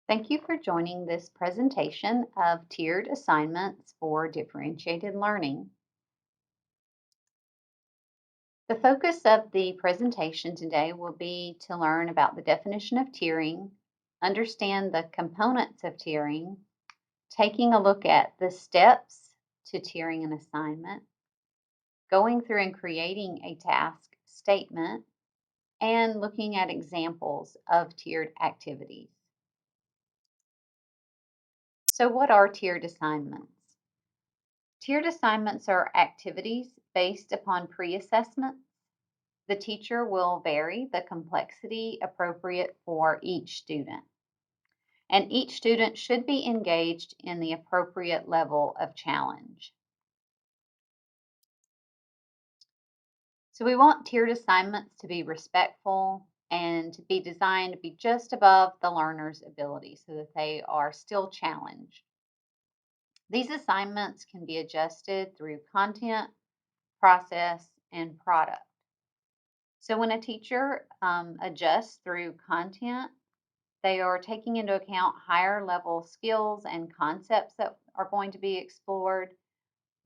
Thank you for joining this presentation of tiered assignments for differentiated learning. The focus of the presentation today will be to learn about the definition of tiering, understand the components of tiering, taking a look at the steps to tiering an assignment, going through and creating a task statement, and looking at examples of tiered activities. So, what are tiered assignments? Tiered assignments are activities based upon pre-assessment. The teacher will vary the complexity appropriate for each student, and each student should be engaged in the appropriate level of challenge. So we want tiered assignments to be respectful and to be designed to be just above the learner's ability so that they are still challenged. These assignments can be adjusted through content, process, and product. So when a teacher adjusts through content, they are taking into account higher level skills and concepts that are going to be explored.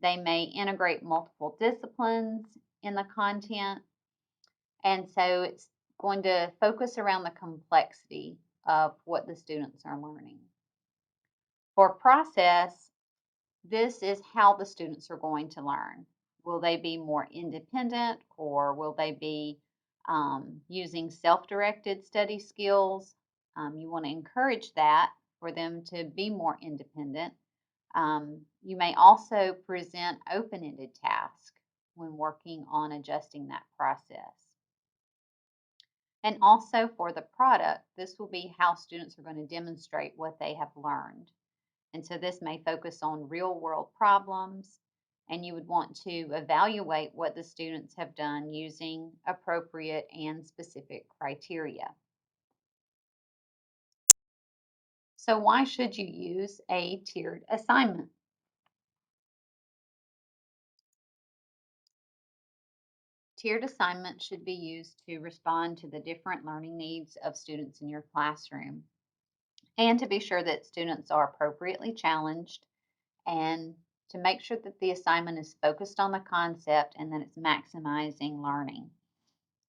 They may integrate multiple disciplines in the content. And so it's going to focus around the complexity of what the students are learning. For process, this is how the students are going to learn. Will they be more independent or will they be using self-directed study skills? You want to encourage that for them to be more independent. You may also present open-ended tasks when working on adjusting that process. And also for the product, this will be how students are going to demonstrate what they have learned. And so this may focus on real world problems, and you would want to evaluate what the students have done using appropriate and specific criteria. So why should you use a tiered assignment? Tiered assignments should be used to respond to the different learning needs of students in your classroom and to be sure that students are appropriately challenged and to make sure that the assignment is focused on the concept and that it's maximizing learning.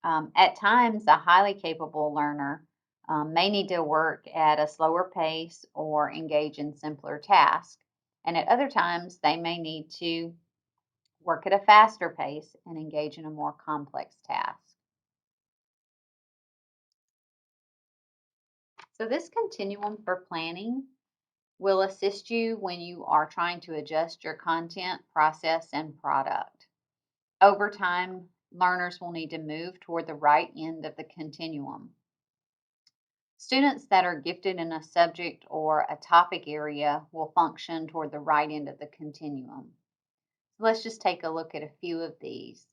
At times, a highly capable learner may need to work at a slower pace or engage in simpler tasks. And at other times, they may need to work at a faster pace and engage in a more complex task. So, this continuum for planning will assist you when you are trying to adjust your content, process, and product. Over time, learners will need to move toward the right end of the continuum. Students that are gifted in a subject or a topic area will function toward the right end of the continuum. So let's just take a look at a few of these.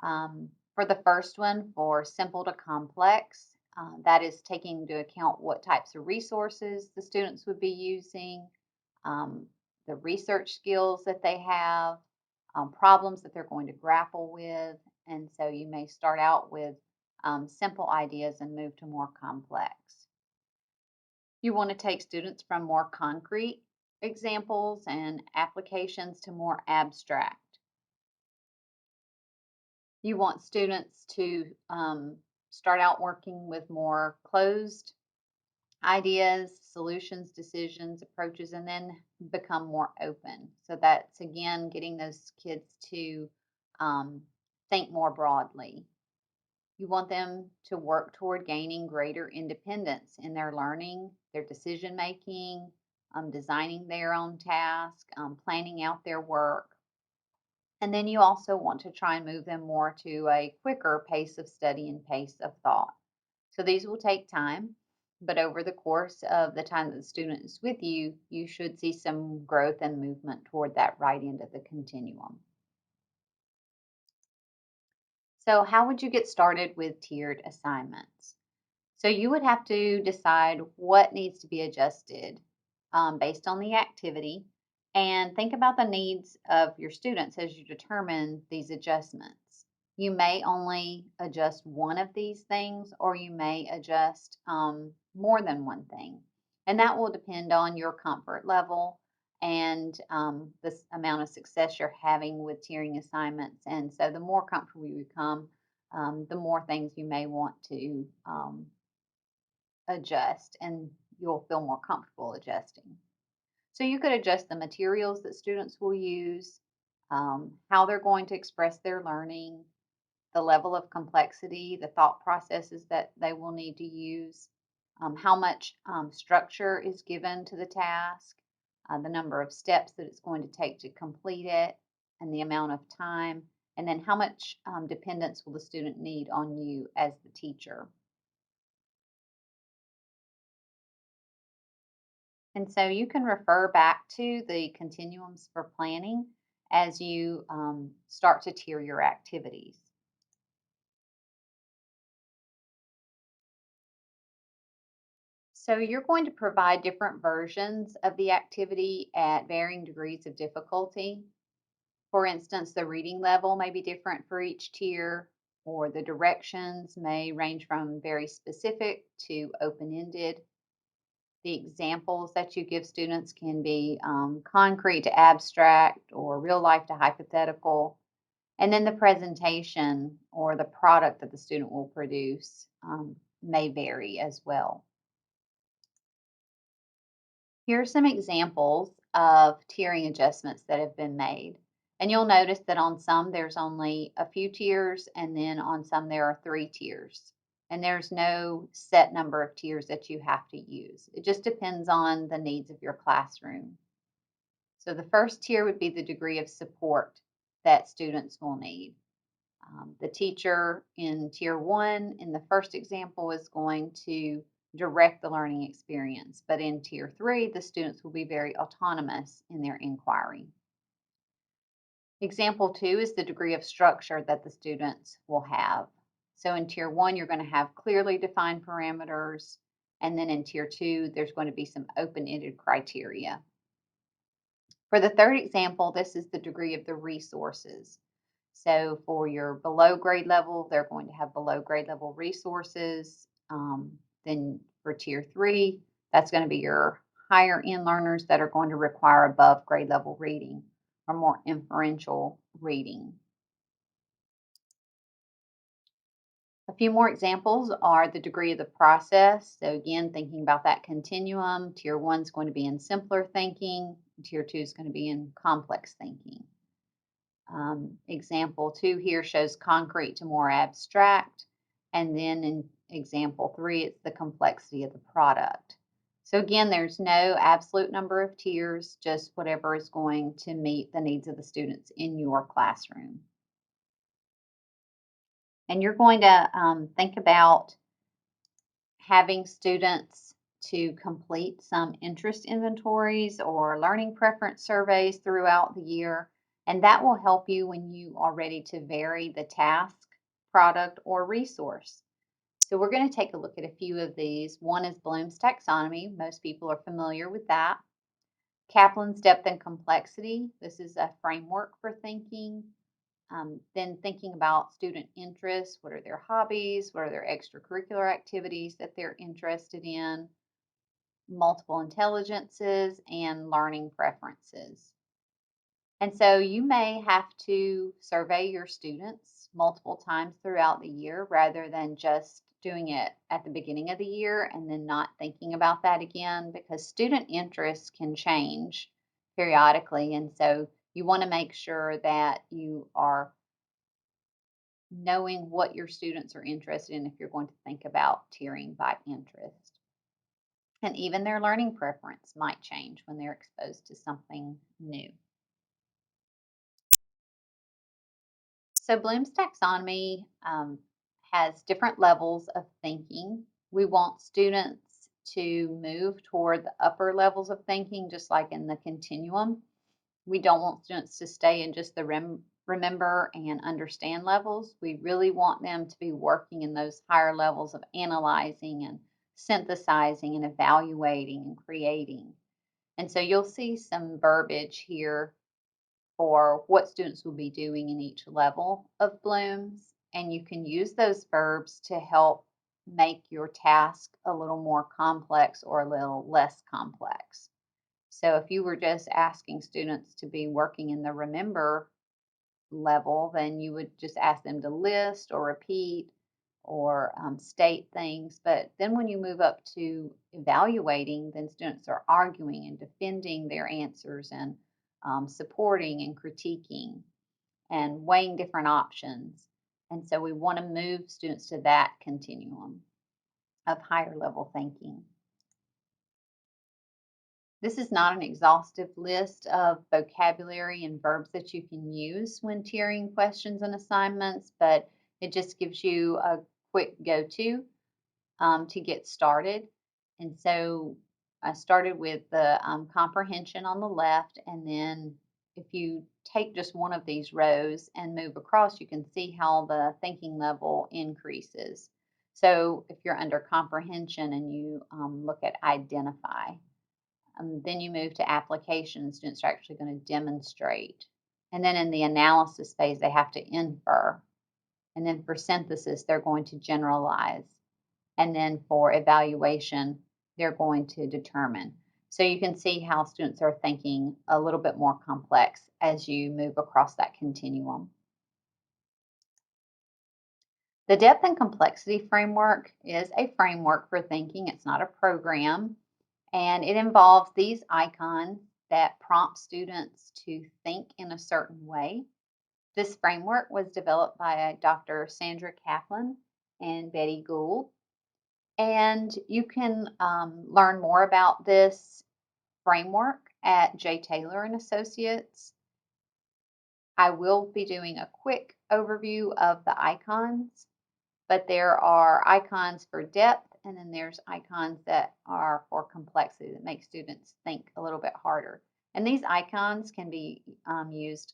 For the first one, for simple to complex, that is taking into account what types of resources the students would be using, um, the research skills that they have, problems that they're going to grapple with. And so you may start out with simple ideas and move to more complex. You want to take students from more concrete examples and applications to more abstract. You want students to start out working with more closed ideas, solutions, decisions, approaches, and then become more open. So that's again getting those kids to um, think more broadly. You want them to work toward gaining greater independence in their learning, their decision making, designing their own task, planning out their work. And then you also want to try and move them more to a quicker pace of study and pace of thought. So these will take time, but over the course of the time that the student is with you, you should see some growth and movement toward that right end of the continuum. So, how would you get started with tiered assignments? So, you would have to decide what needs to be adjusted based on the activity and think about the needs of your students as you determine these adjustments. You may only adjust one of these things, or you may adjust more than one thing. And that will depend on your comfort level and this amount of success you're having with tiering assignments. And so the more comfortable you become, the more things you may want to adjust, and you'll feel more comfortable adjusting. So you could adjust the materials that students will use, how they're going to express their learning, the level of complexity, the thought processes that they will need to use, how much structure is given to the task, the number of steps that it's going to take to complete it, and the amount of time, and then how much dependence will the student need on you as the teacher. And so you can refer back to the continuums for planning as you start to tier your activities. So you're going to provide different versions of the activity at varying degrees of difficulty. For instance, the reading level may be different for each tier, or the directions may range from very specific to open ended. The examples that you give students can be concrete to abstract or real life to hypothetical. And then the presentation or the product that the student will produce may vary as well. Here are some examples of tiering adjustments that have been made. And you'll notice that on some there's only a few tiers, and then on some there are 3 tiers. And there's no set number of tiers that you have to use. It just depends on the needs of your classroom. So the first tier would be the degree of support that students will need. The teacher in tier 1 in the first example is going to direct the learning experience, but in tier 3, the students will be very autonomous in their inquiry. Example 2 is the degree of structure that the students will have. So in tier 1, you're going to have clearly defined parameters, and then in tier 2, there's going to be some open-ended criteria. For the third example, this is the degree of the resources. So for your below grade level, they're going to have below grade level resources. Then for tier 3, that's going to be your higher end learners that are going to require above grade level reading or more inferential reading. A few more examples are the degree of the process. So again, thinking about that continuum, tier 1 is going to be in simpler thinking, tier 2 is going to be in complex thinking. Example 2 here shows concrete to more abstract. And then in example 3, it's the complexity of the product. So again, there's no absolute number of tiers, just whatever is going to meet the needs of the students in your classroom. And you're going to think about having students to complete some interest inventories or learning preference surveys throughout the year. And that will help you when you are ready to vary the task, product, or resource. So we're going to take a look at a few of these. One is Bloom's taxonomy. Most people are familiar with that. Kaplan's depth and complexity. This is a framework for thinking. Then thinking about student interests, what are their hobbies, what are their extracurricular activities that they're interested in, multiple intelligences, and learning preferences. And so you may have to survey your students multiple times throughout the year rather than just doing it at the beginning of the year and then not thinking about that again, because student interests can change periodically. And so you want to make sure that you are knowing what your students are interested in if you're going to think about tiering by interest. And even their learning preference might change when they're exposed to something new. So Bloom's taxonomy has different levels of thinking. We want students to move toward the upper levels of thinking, just like in the continuum. We don't want students to stay in just the remember and understand levels. We really want them to be working in those higher levels of analyzing and synthesizing and evaluating and creating. And so you'll see some verbiage here for what students will be doing in each level of Bloom's. And you can use those verbs to help make your task a little more complex or a little less complex. So if you were just asking students to be working in the remember level, then you would just ask them to list or repeat or state things. But then when you move up to evaluating, then students are arguing and defending their answers and supporting and critiquing and weighing different options. And so we want to move students to that continuum of higher level thinking. This is not an exhaustive list of vocabulary and verbs that you can use when tiering questions and assignments, but it just gives you a quick go-to to get started. And so I started with the comprehension on the left, and then if you take just one of these rows and move across, you can see how the thinking level increases. So if you're under comprehension and you look at identify, then you move to application. Students are actually going to demonstrate. And then in the analysis phase, they have to infer. And then for synthesis, they're going to generalize. And then for evaluation, they're going to determine. So you can see how students are thinking a little bit more complex as you move across that continuum. The depth and complexity framework is a framework for thinking. It's not a program. And it involves these icons that prompt students to think in a certain way. This framework was developed by Dr. Sandra Kaplan and Betty Gould. And you can learn more about this framework at J. Taylor and Associates. I will be doing a quick overview of the icons, but there are icons for depth, and then there's icons that are for complexity that make students think a little bit harder. And these icons can be used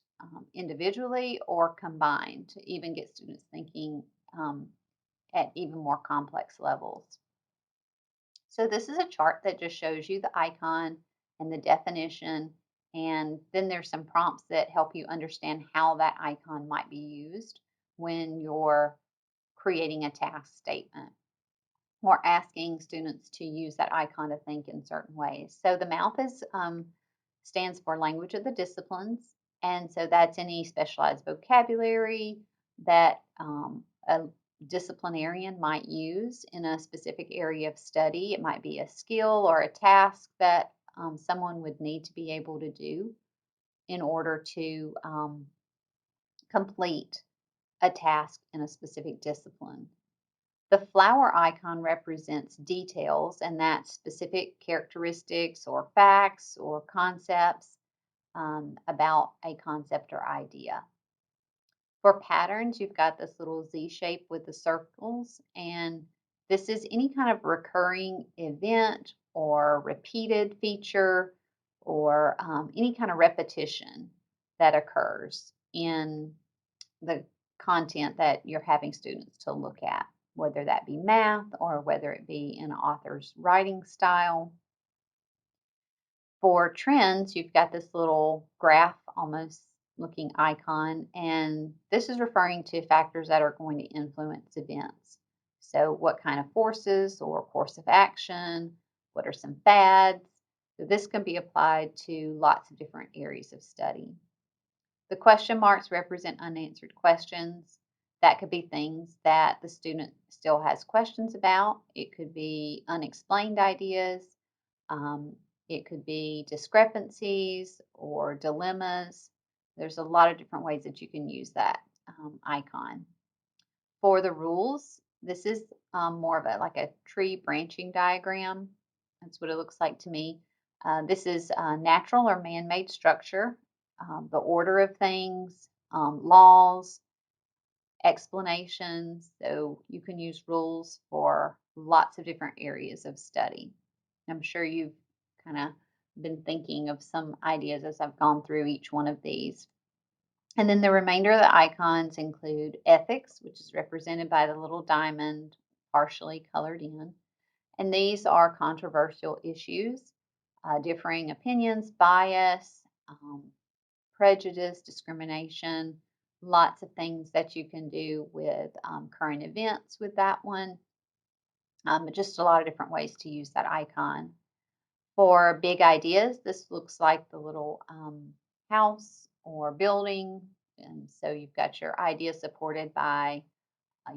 individually or combined to even get students thinking at even more complex levels. So this is a chart that just shows you the icon and the definition, and then there's some prompts that help you understand how that icon might be used when you're creating a task statement or asking students to use that icon to think in certain ways. So the mouth stands for language of the disciplines, and so that's any specialized vocabulary that a disciplinarian might use in a specific area of study. It might be a skill or a task that someone would need to be able to do in order to complete a task in a specific discipline. The flower icon represents details, and that's specific characteristics or facts or concepts about a concept or idea. For patterns, you've got this little Z shape with the circles, and this is any kind of recurring event or repeated feature or any kind of repetition that occurs in the content that you're having students to look at, whether that be math or whether it be an author's writing style. For trends, you've got this little graph almost looking icon, and this is referring to factors that are going to influence events. So what kind of forces or course of action, what are some fads? So this can be applied to lots of different areas of study. The question marks represent unanswered questions. That could be things that the student still has questions about. It could be unexplained ideas. It could be discrepancies or dilemmas. There's a lot of different ways that you can use that icon. For the rules, this is more of like a tree branching diagram. That's what it looks like to me. This is natural or man-made structure, the order of things, laws, explanations. So you can use rules for lots of different areas of study. I'm sure you've kind of been thinking of some ideas as I've gone through each one of these. And then the remainder of the icons include ethics, which is represented by the little diamond partially colored in. And these are controversial issues, differing opinions, bias, prejudice, discrimination, lots of things that you can do with current events with that one. Just a lot of different ways to use that icon. For big ideas, this looks like the little house or building. And so you've got your idea supported by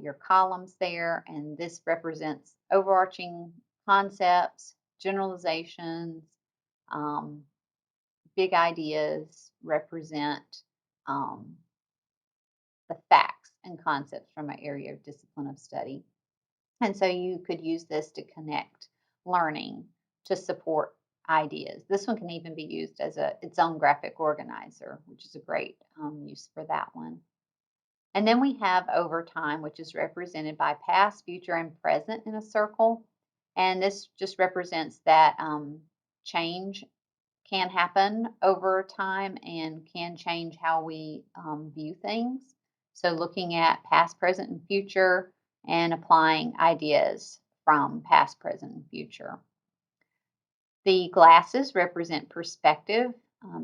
your columns there, and this represents overarching concepts, generalizations. Um, Big ideas represent um, the facts and concepts from an area of discipline of study. And so you could use this to connect learning to support ideas. This one can even be used as its own graphic organizer, which is a great use for that one. And then we have over time, which is represented by past, future, and present in a circle. And this just represents that change can happen over time and can change how we view things. So, looking at past, present, and future, and applying ideas from past, present, and future. The glasses represent perspective.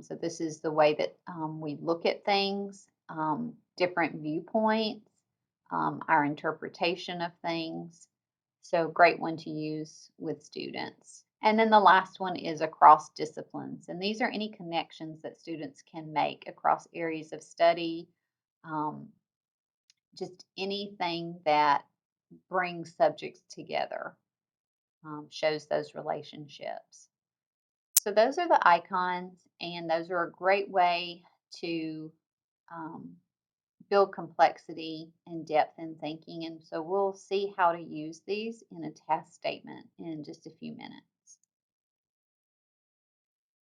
So, this is the way that we look at things, different viewpoints, our interpretation of things. So, great one to use with students. And then the last one is across disciplines. And these are any connections that students can make across areas of study, um, just anything that brings subjects together, shows those relationships. So those are the icons, and those are a great way to um, build complexity and depth in thinking. And so we'll see how to use these in a task statement in just a few minutes.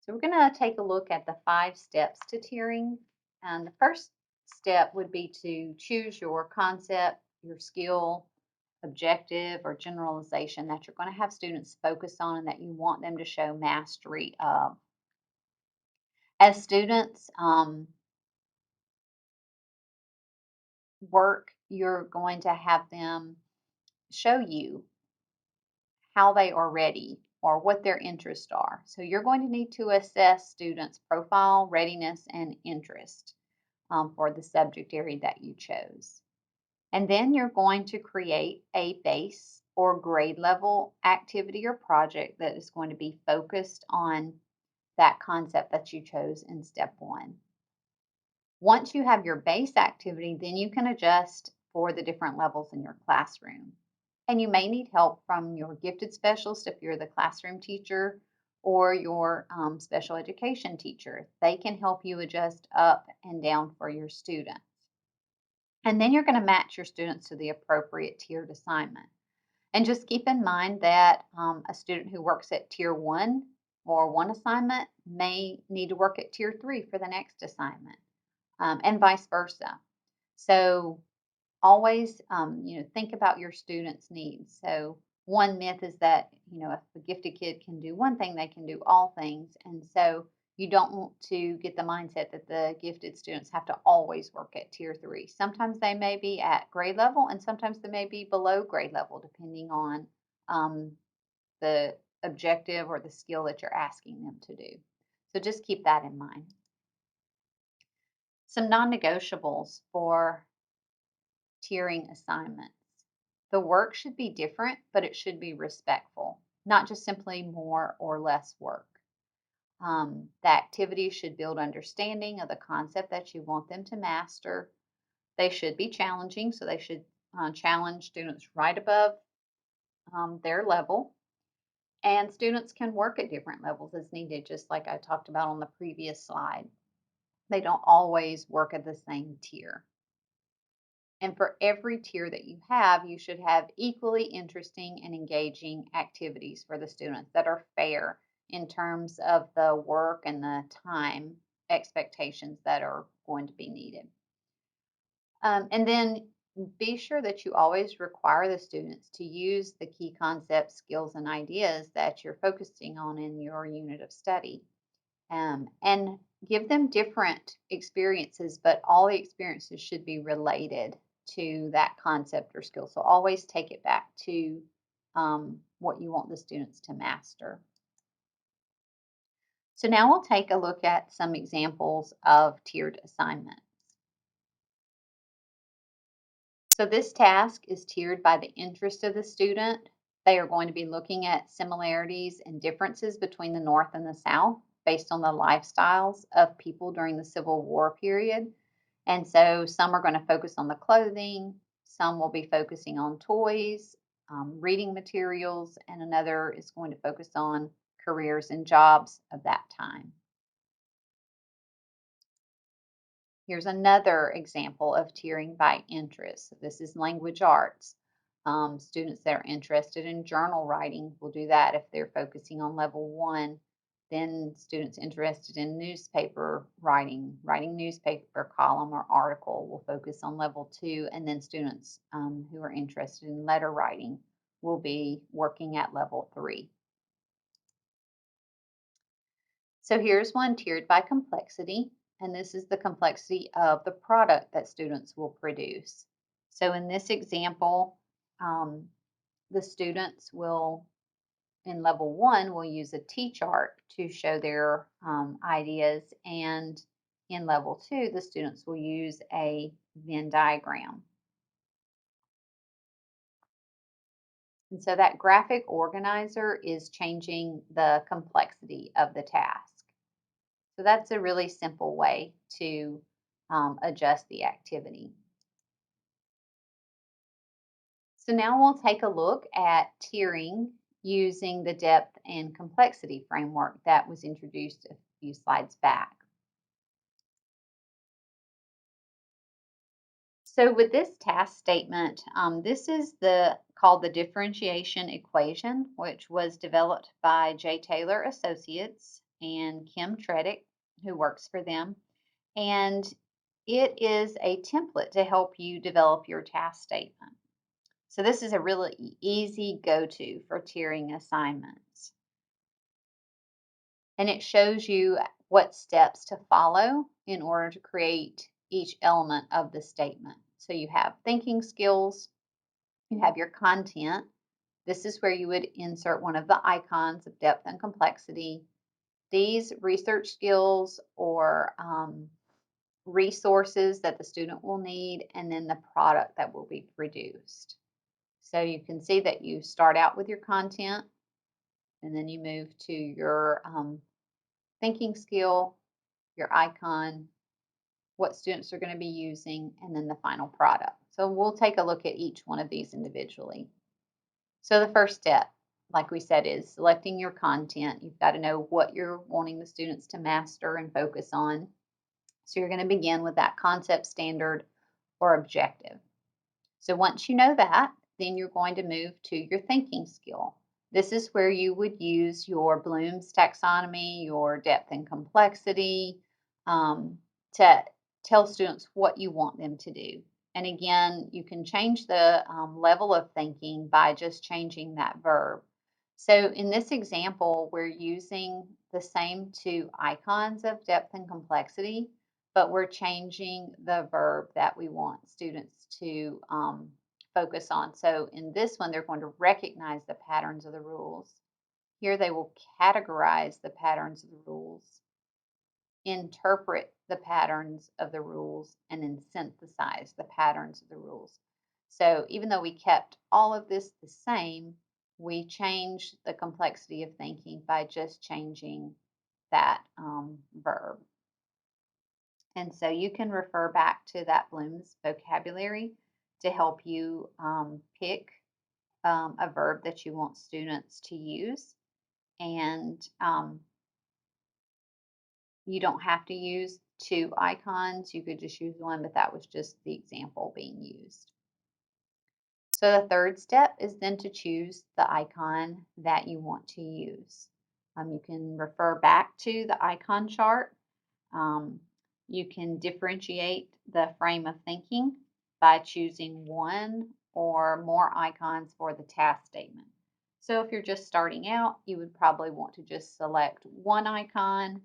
So we're going to take a look at the 5 steps to tiering. And the first step would be to choose your concept, your skill, objective, or generalization that you're going to have students focus on and that you want them to show mastery of. As students work, you're going to have them show you how they are ready or what their interests are. So you're going to need to assess students' profile, readiness, and interest for the subject area that you chose. And then you're going to create a base or grade level activity or project that is going to be focused on that concept that you chose in step 1. Once you have your base activity, then you can adjust for the different levels in your classroom. And you may need help from your gifted specialist if you're the classroom teacher or your special education teacher. They can help you adjust up and down for your students. And then you're going to match your students to the appropriate tiered assignment. And just keep in mind that a student who works at tier 1 or one assignment may need to work at tier 3 for the next assignment, and vice versa. So always, think about your students' needs. So one myth is that, if a gifted kid can do one thing, they can do all things. And so you don't want to get the mindset that the gifted students have to always work at tier 3. Sometimes they may be at grade level and sometimes they may be below grade level, depending on the objective or the skill that you're asking them to do. So just keep that in mind. Some non-negotiables for tiering assignments. The work should be different, but it should be respectful, not just simply more or less work. The activities should build understanding of the concept that you want them to master. They should be challenging, so they should challenge students right above their level. And students can work at different levels as needed, just like I talked about on the previous slide. They don't always work at the same tier. And for every tier that you have, you should have equally interesting and engaging activities for the students that are fair in terms of the work and the time expectations that are going to be needed. And then be sure that you always require the students to use the key concepts, skills, and ideas that you're focusing on in your unit of study. And give them different experiences, but all the experiences should be related to that concept or skill. So always take it back to what you want the students to master. So now we'll take a look at some examples of tiered assignments. So this task is tiered by the interest of the student. They are going to be looking at similarities and differences between the North and the South based on the lifestyles of people during the Civil War period. And so some are going to focus on the clothing, some will be focusing on toys, reading materials, and another is going to focus on careers and jobs of that time. Here's another example of tiering by interest. This is language arts. Students that are interested in journal writing will do that if they're focusing on level 1. Then students interested in newspaper writing, writing newspaper column or article will focus on level 2. And then students who are interested in letter writing will be working at level 3. So here's one tiered by complexity, and this is the complexity of the product that students will produce. So in this example, um, the students will, in level 1, will use a T-chart to show their ideas, and in level 2, the students will use a Venn diagram. And so that graphic organizer is changing the complexity of the task. So that's a really simple way to adjust the activity. So now we'll take a look at tiering using the depth and complexity framework that was introduced a few slides back. So with this task statement, this is called the differentiation equation, which was developed by J. Taylor Associates and Kim Tredick, who works for them. And it is a template to help you develop your task statement. So this is a really easy go-to for tiering assignments. And it shows you what steps to follow in order to create each element of the statement. So you have thinking skills, you have your content. This is where you would insert one of the icons of depth and complexity. These research skills or resources that the student will need, and then the product that will be produced. So you can see that you start out with your content, and then you move to your thinking skill, your icon, what students are going to be using, and then the final product. So we'll take a look at each one of these individually. So the first step, like we said, is selecting your content. You've got to know what you're wanting the students to master and focus on. So you're going to begin with that concept, standard, or objective. So once you know that, then you're going to move to your thinking skill. This is where you would use your Bloom's taxonomy, your depth and complexity, to tell students what you want them to do. And again, you can change the level of thinking by just changing that verb. So in this example, we're using the same 2 icons of depth and complexity, but we're changing the verb that we want students to focus on. So in this one, they're going to recognize the patterns of the rules. Here they will categorize the patterns of the rules, interpret the patterns of the rules, and then synthesize the patterns of the rules. So even though we kept all of this the same, we changed the complexity of thinking by just changing that verb. And so you can refer back to that Bloom's vocabulary to help you pick a verb that you want students to use. And you don't have to use 2 icons. You could just use one, but that was just the example being used. So the third step is then to choose the icon that you want to use. You can refer back to the icon chart. You can differentiate the frame of thinking by choosing one or more icons for the task statement. So if you're just starting out, you would probably want to just select one icon,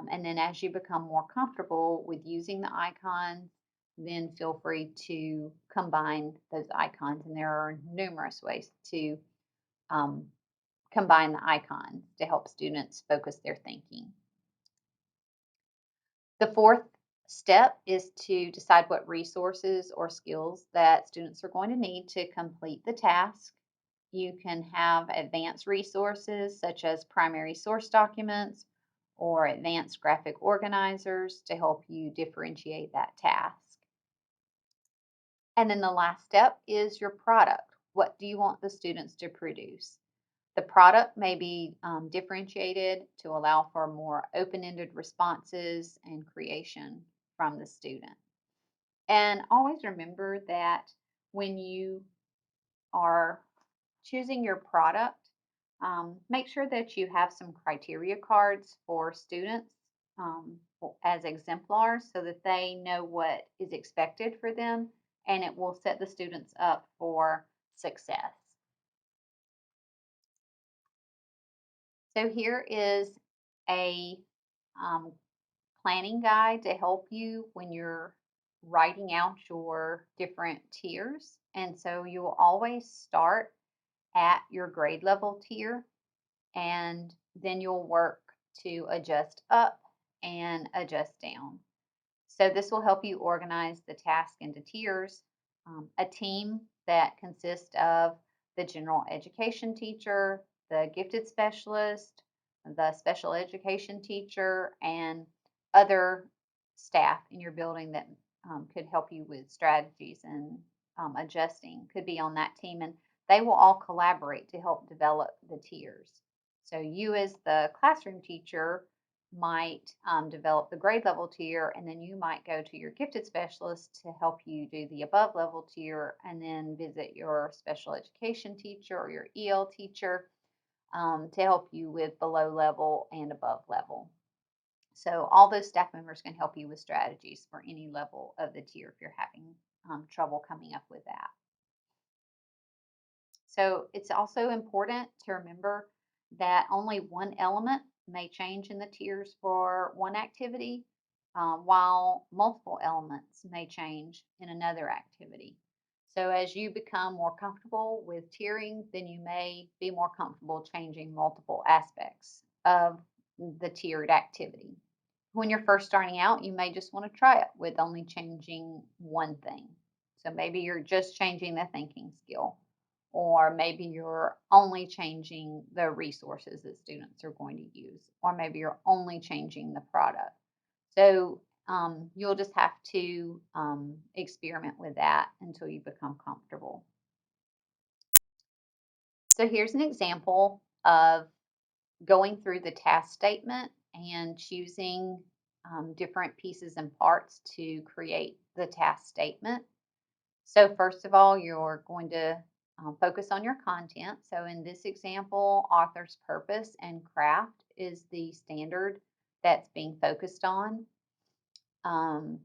and then as you become more comfortable with using the icons, then feel free to combine those icons. And there are numerous ways to combine the icons to help students focus their thinking. The fourth step is to decide what resources or skills that students are going to need to complete the task. You can have advanced resources such as primary source documents or advanced graphic organizers to help you differentiate that task. And then the last step is your product. What do you want the students to produce? The product may be differentiated to allow for more open-ended responses and creation from the student. And always remember that when you are choosing your product, make sure that you have some criteria cards for students as exemplars so that they know what is expected for them and it will set the students up for success. So here is a um, planning guide to help you when you're writing out your different tiers. And so you will always start at your grade level tier and then you'll work to adjust up and adjust down. So this will help you organize the task into tiers. A team that consists of the general education teacher, the gifted specialist, the special education teacher, and other staff in your building that could help you with strategies and adjusting could be on that team. And they will all collaborate to help develop the tiers. So you as the classroom teacher might develop the grade level tier, and then you might go to your gifted specialist to help you do the above level tier, and then visit your special education teacher or your EL teacher to help you with below level and above level. So, all those staff members can help you with strategies for any level of the tier if you're having trouble coming up with that. So it's also important to remember that only one element may change in the tiers for one activity, while multiple elements may change in another activity. So as you become more comfortable with tiering, then you may be more comfortable changing multiple aspects of the tiered activity. When you're first starting out, you may just want to try it with only changing one thing. So maybe you're just changing the thinking skill, or maybe you're only changing the resources that students are going to use, or maybe you're only changing the product. So you'll just have to experiment with that until you become comfortable. So here's an example of going through the task statement and choosing different pieces and parts to create the task statement. So first of all, you're going to focus on your content. So in this example, author's purpose and craft is the standard that's being focused on. Um,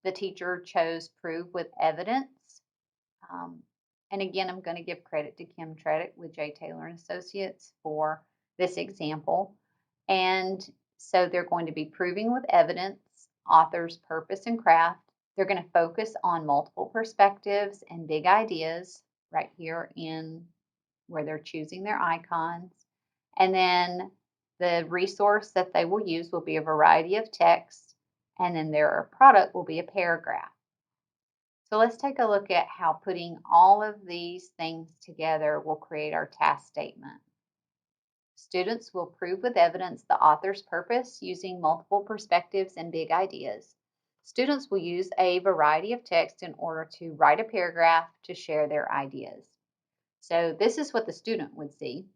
the teacher chose prove with evidence. Um, and again, I'm going to give credit to Kim Tredick with J. Taylor and Associates for this example. And so they're going to be proving with evidence, author's purpose and craft. They're going to focus on multiple perspectives and big ideas right here in where they're choosing their icons. And then the resource that they will use will be a variety of text, and then their product will be a paragraph. So let's take a look at how putting all of these things together will create our task statement. Students will prove with evidence the author's purpose using multiple perspectives and big ideas. Students will use a variety of text in order to write a paragraph to share their ideas. So this is what the student would see.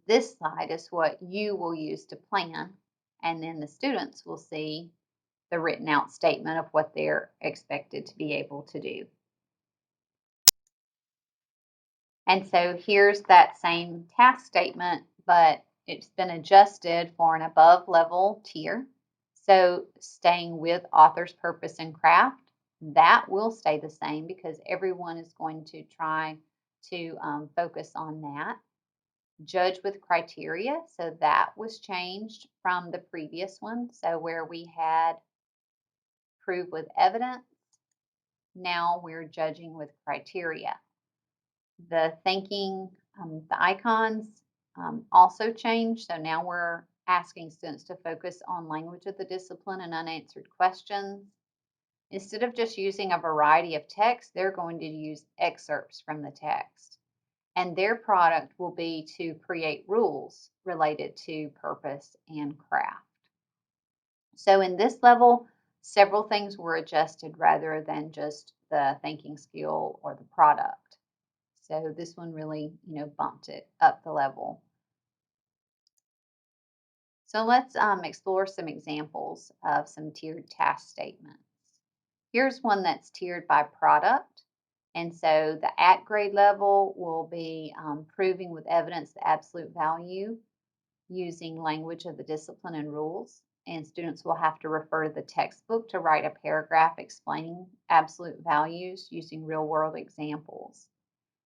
This slide is what you will use to plan, and then the students will see the written out statement of what they're expected to be able to do. And so here's that same task statement, but it's been adjusted for an above level tier. So staying with author's purpose and craft, that will stay the same because everyone is going to try to focus on that. Judge with criteria, so that was changed from the previous one. So where we had prove with evidence, now we're judging with criteria. The thinking, the icons also changed. So now we're asking students to focus on language of the discipline and unanswered questions. Instead of just using a variety of text, they're going to use excerpts from the text. And their product will be to create rules related to purpose and craft. So in this level, several things were adjusted rather than just the thinking skill or the product. So this one really, bumped it up the level. So let's explore some examples of some tiered task statements. Here's one that's tiered by product. And so the at grade level will be proving with evidence the absolute value using language of the discipline and rules. And students will have to refer to the textbook to write a paragraph explaining absolute values using real world examples.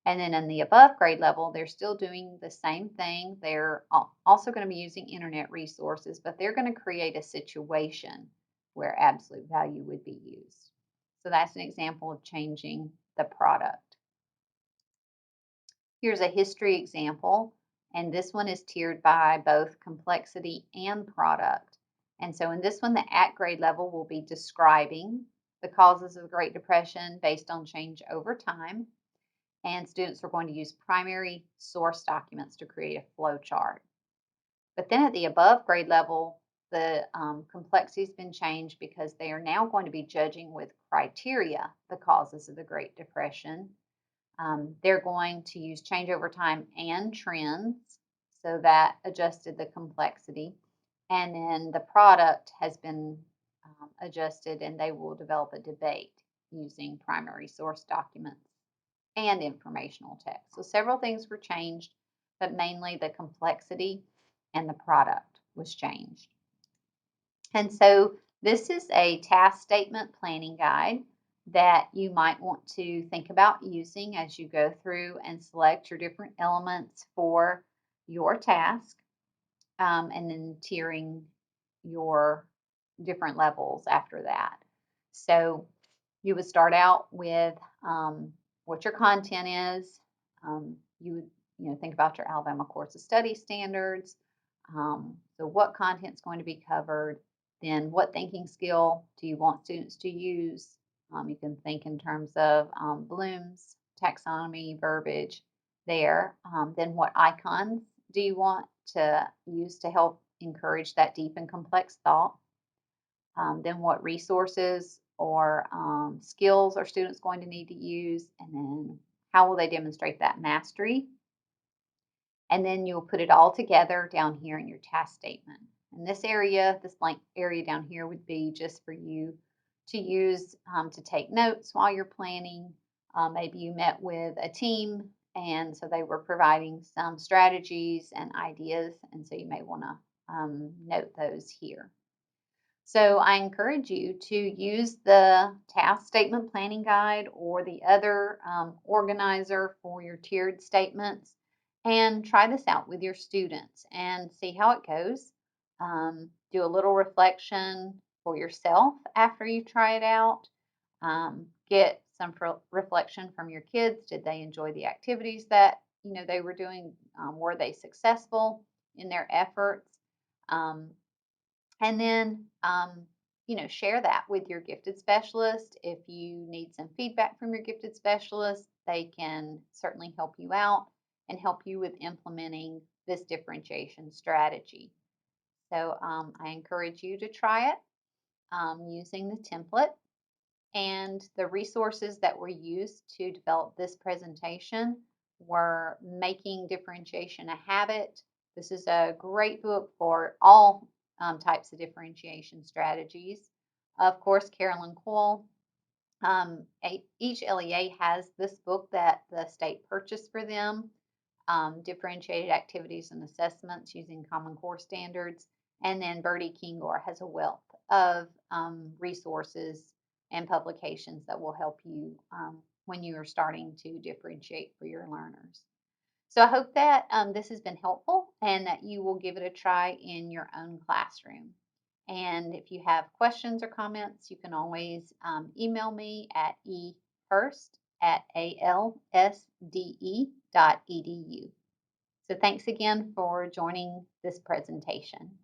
And then in the above grade level, they're still doing the same thing. They're also going to be using internet resources, but they're going to create a situation where absolute value would be used. So that's an example of changing the product. Here's a history example, and this one is tiered by both complexity and product. And so in this one, the at grade level will be describing the causes of the Great Depression based on change over time. And students are going to use primary source documents to create a flow chart. But then at the above grade level, the complexity has been changed because they are now going to be judging with criteria the causes of the Great Depression. They're going to use change over time and trends, so that adjusted the complexity. And then the product has been adjusted, and they will develop a debate using primary source documents and informational text. So several things were changed, but mainly the complexity and the product was changed. And so this is a task statement planning guide that you might want to think about using as you go through and select your different elements for your task, and then tiering your different levels after that. So you would start out with what your content is. You would think about your Alabama Course of Study standards. So what content is going to be covered? Then what thinking skill do you want students to use? You can think in terms of Bloom's taxonomy, verbiage there. Then what icons do you want to use to help encourage that deep and complex thought? Then what resources or skills are students going to need to use? And then how will they demonstrate that mastery? And then you'll put it all together down here in your task statement. And this area, this blank area down here would be just for you to use to take notes while you're planning. Maybe you met with a team and so they were providing some strategies and ideas, and so you may want to note those here. So I encourage you to use the task statement planning guide or the other organizer for your tiered statements, and try this out with your students and see how it goes. Do a little reflection for yourself after you try it out. Get some reflection from your kids. Did they enjoy the activities that they were doing? Were they successful in their efforts? And then, share that with your gifted specialist. If you need some feedback from your gifted specialist, they can certainly help you out and help you with implementing this differentiation strategy. So I encourage you to try it using the template. And the resources that were used to develop this presentation were Making Differentiation a Habit. This is a great book for all types of differentiation strategies. Of course, Carolyn Coyle. Each LEA has this book that the state purchased for them, Differentiated Activities and Assessments Using Common Core Standards. And then Bertie Kingor has a wealth of resources and publications that will help you when you are starting to differentiate for your learners. So I hope that this has been helpful and that you will give it a try in your own classroom. And if you have questions or comments, you can always email me at ehurst@alsde.edu. So thanks again for joining this presentation.